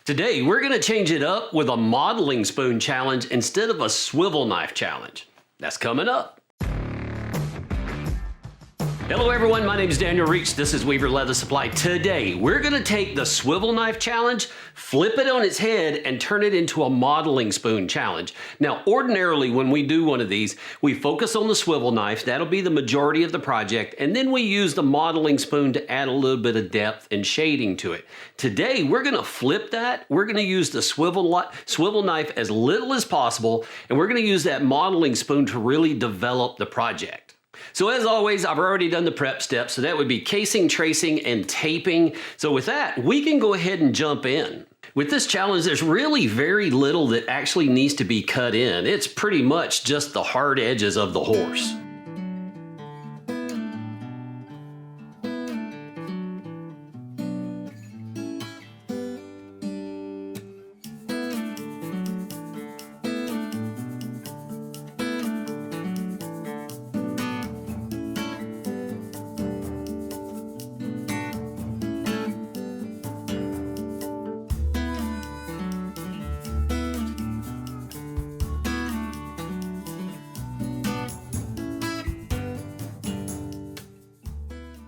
Today, we're going to change it up with a modeling spoon challenge instead of a swivel knife challenge. That's coming up. Hello everyone, my name is Daniel Reach. This is Weaver Leather Supply. Today, we're going to take the swivel knife challenge, flip it on its head, and turn it into a modeling spoon challenge. Now, ordinarily, when we do one of these, we focus on the swivel knife. That'll be the majority of the project. And then we use the modeling spoon to add a little bit of depth and shading to it. Today, we're going to flip that. We're going to use the swivel knife as little as possible. And we're going to use that modeling spoon to really develop the project. So as always, I've already done the prep steps, so that would be casing, tracing, and taping. So with that, we can go ahead and jump in. With this challenge, there's really very little that actually needs to be cut in. It's pretty much just the hard edges of the horse.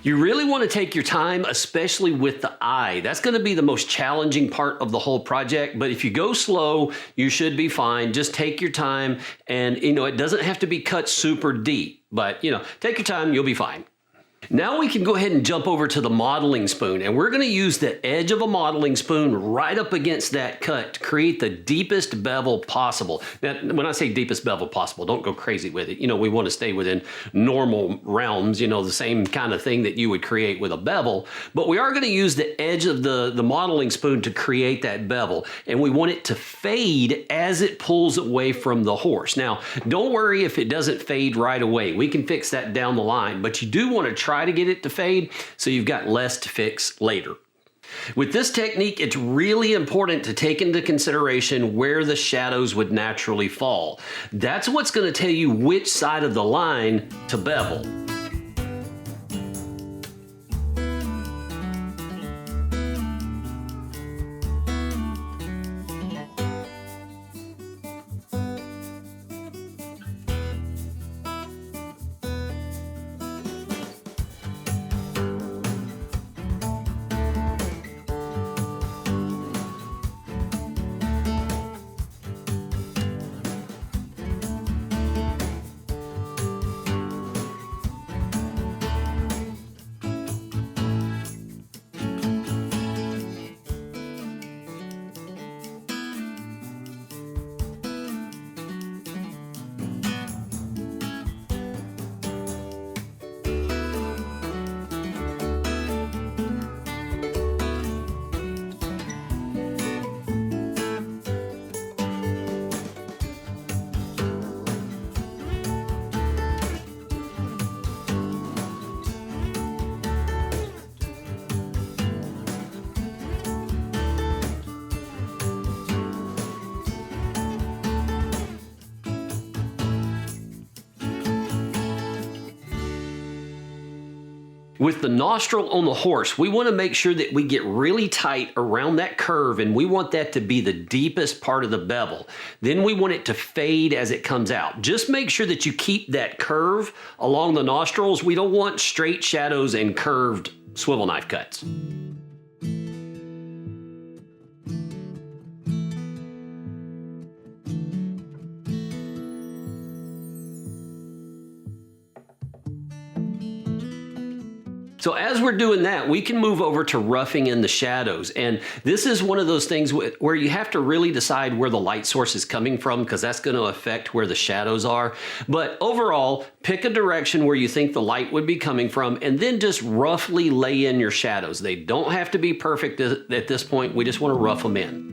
You really want to take your time, especially with the eye. That's going to be the most challenging part of the whole project. But if you go slow, you should be fine. Just take your time. And, it doesn't have to be cut super deep. But, take your time, you'll be fine. Now we can go ahead and jump over to the modeling spoon, and we're going to use the edge of a modeling spoon right up against that cut to create the deepest bevel possible. Now, when I say deepest bevel possible, don't go crazy with it. We want to stay within normal realms, the same kind of thing that you would create with a bevel, but we are going to use the edge of the modeling spoon to create that bevel, and we want it to fade as it pulls away from the horse. Now, don't worry if it doesn't fade right away. We can fix that down the line, but you do want to try to get it to fade so you've got less to fix later. With this technique, it's really important to take into consideration where the shadows would naturally fall. That's what's going to tell you which side of the line to bevel. With the nostril on the horse, we want to make sure that we get really tight around that curve, and we want that to be the deepest part of the bevel. Then we want it to fade as it comes out. Just make sure that you keep that curve along the nostrils. We don't want straight shadows and curved swivel knife cuts. So as we're doing that, we can move over to roughing in the shadows. And this is one of those things where you have to really decide where the light source is coming from, because that's going to affect where the shadows are. But overall, pick a direction where you think the light would be coming from, and then just roughly lay in your shadows. They don't have to be perfect at this point. We just want to rough them in.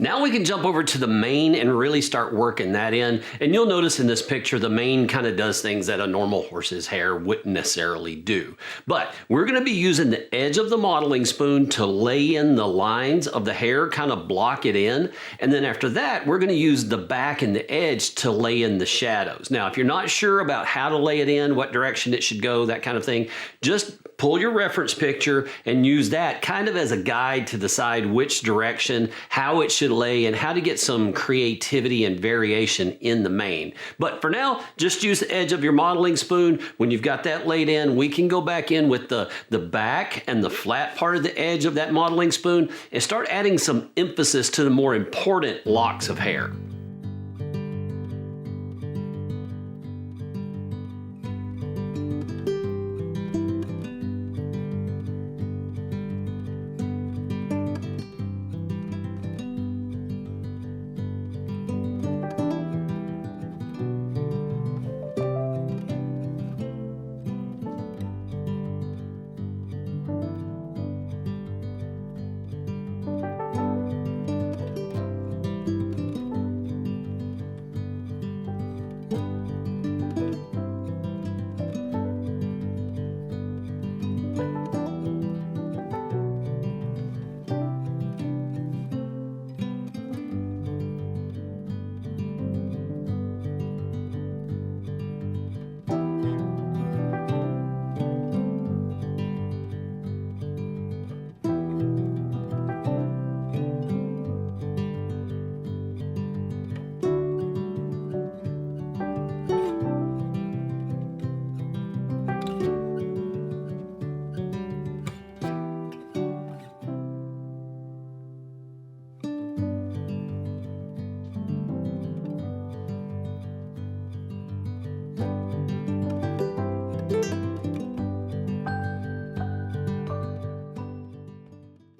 Now we can jump over to the mane and really start working that in. And you'll notice in this picture, the mane kind of does things that a normal horse's hair wouldn't necessarily do. But we're going to be using the edge of the modeling spoon to lay in the lines of the hair, kind of block it in. And then after that, we're going to use the back and the edge to lay in the shadows. Now, if you're not sure about how to lay it in, what direction it should go, that kind of thing, just pull your reference picture and use that kind of as a guide to decide which direction, how it should lay, and how to get some creativity and variation in the mane. But for now, just use the edge of your modeling spoon. When you've got that laid in, we can go back in with the back and the flat part of the edge of that modeling spoon and start adding some emphasis to the more important locks of hair.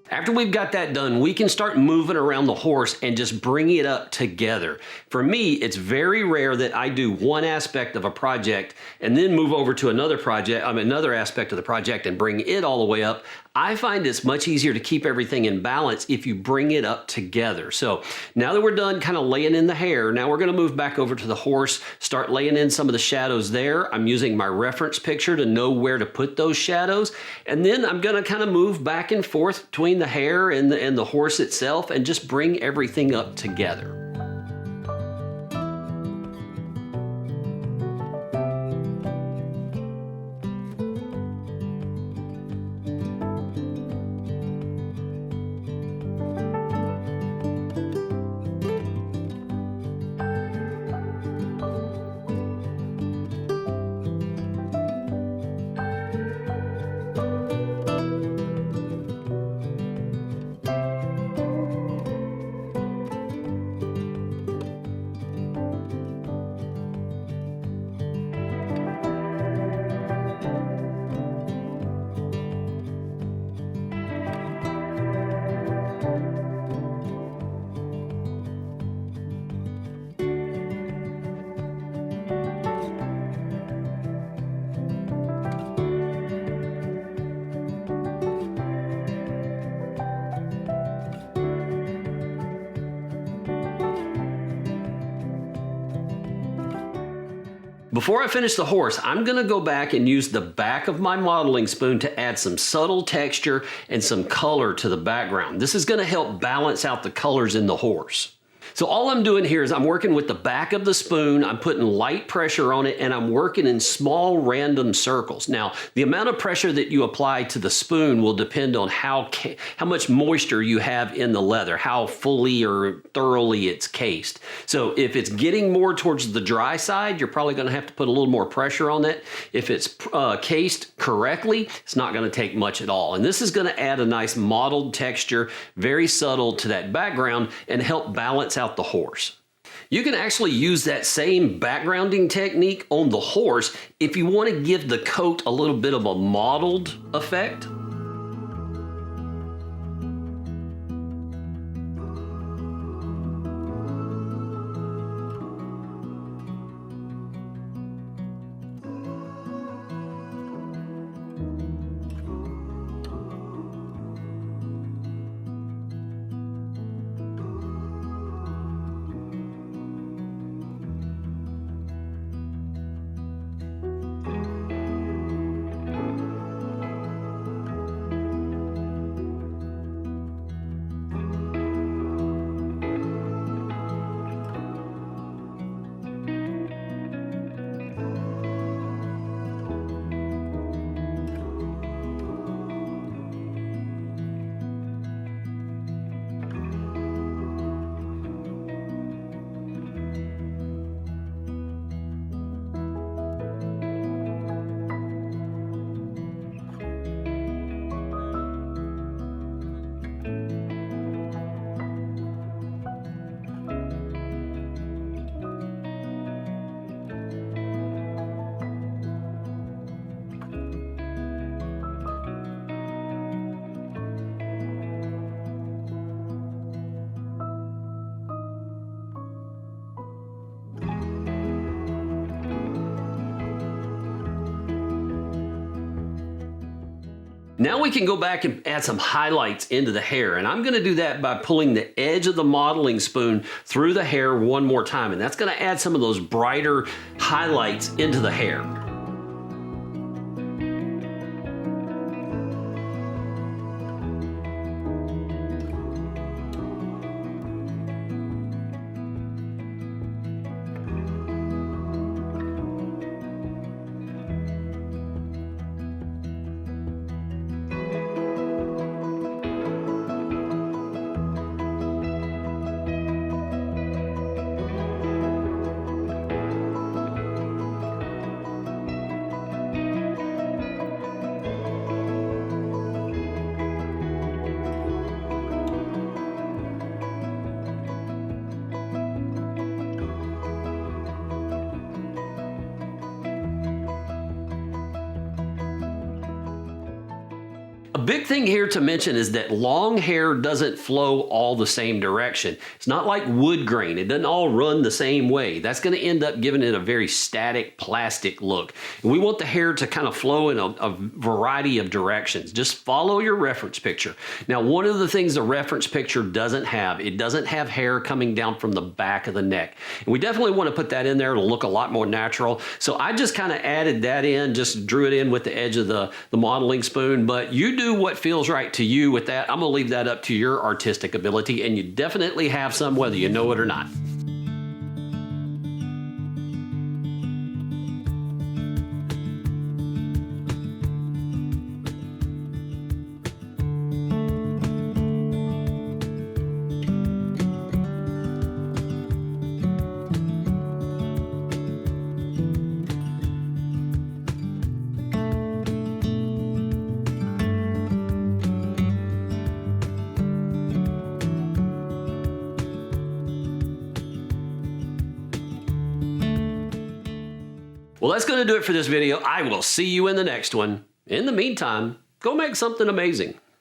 After we've got that done, we can start moving around the horse and just bringing it up together. For me, it's very rare that I do one aspect of a project and then move over to another aspect of the project and bring it all the way up. I find it's much easier to keep everything in balance if you bring it up together. So now that we're done kind of laying in the hair, now we're going to move back over to the horse, start laying in some of the shadows there. I'm using my reference picture to know where to put those shadows. And then I'm going to kind of move back and forth between the hair and the horse itself and just bring everything up together. Before I finish the horse, I'm going to go back and use the back of my modeling spoon to add some subtle texture and some color to the background. This is going to help balance out the colors in the horse. So all I'm doing here is I'm working with the back of the spoon, I'm putting light pressure on it, and I'm working in small random circles. Now, the amount of pressure that you apply to the spoon will depend on how much moisture you have in the leather, how fully or thoroughly it's cased. So if it's getting more towards the dry side, you're probably going to have to put a little more pressure on it. If it's cased correctly, it's not going to take much at all. And this is going to add a nice mottled texture, very subtle to that background, and help balance out the horse. You can actually use that same backgrounding technique on the horse if you want to give the coat a little bit of a mottled effect. Now we can go back and add some highlights into the hair, and I'm going to do that by pulling the edge of the modeling spoon through the hair one more time, and that's going to add some of those brighter highlights into the hair. A big thing here to mention is that long hair doesn't flow all the same direction. It's not like wood grain. It doesn't all run the same way. That's going to end up giving it a very static, plastic look. And we want the hair to kind of flow in a variety of directions. Just follow your reference picture. Now, one of the things the reference picture doesn't have, it doesn't have hair coming down from the back of the neck. And we definitely want to put that in there to look a lot more natural. So I just kind of added that in, just drew it in with the edge of the modeling spoon, but you do what feels right to you with that. I'm going to leave that up to your artistic ability, and you definitely have some whether you know it or not. Well, that's going to do it for this video. I will see you in the next one. In the meantime, go make something amazing.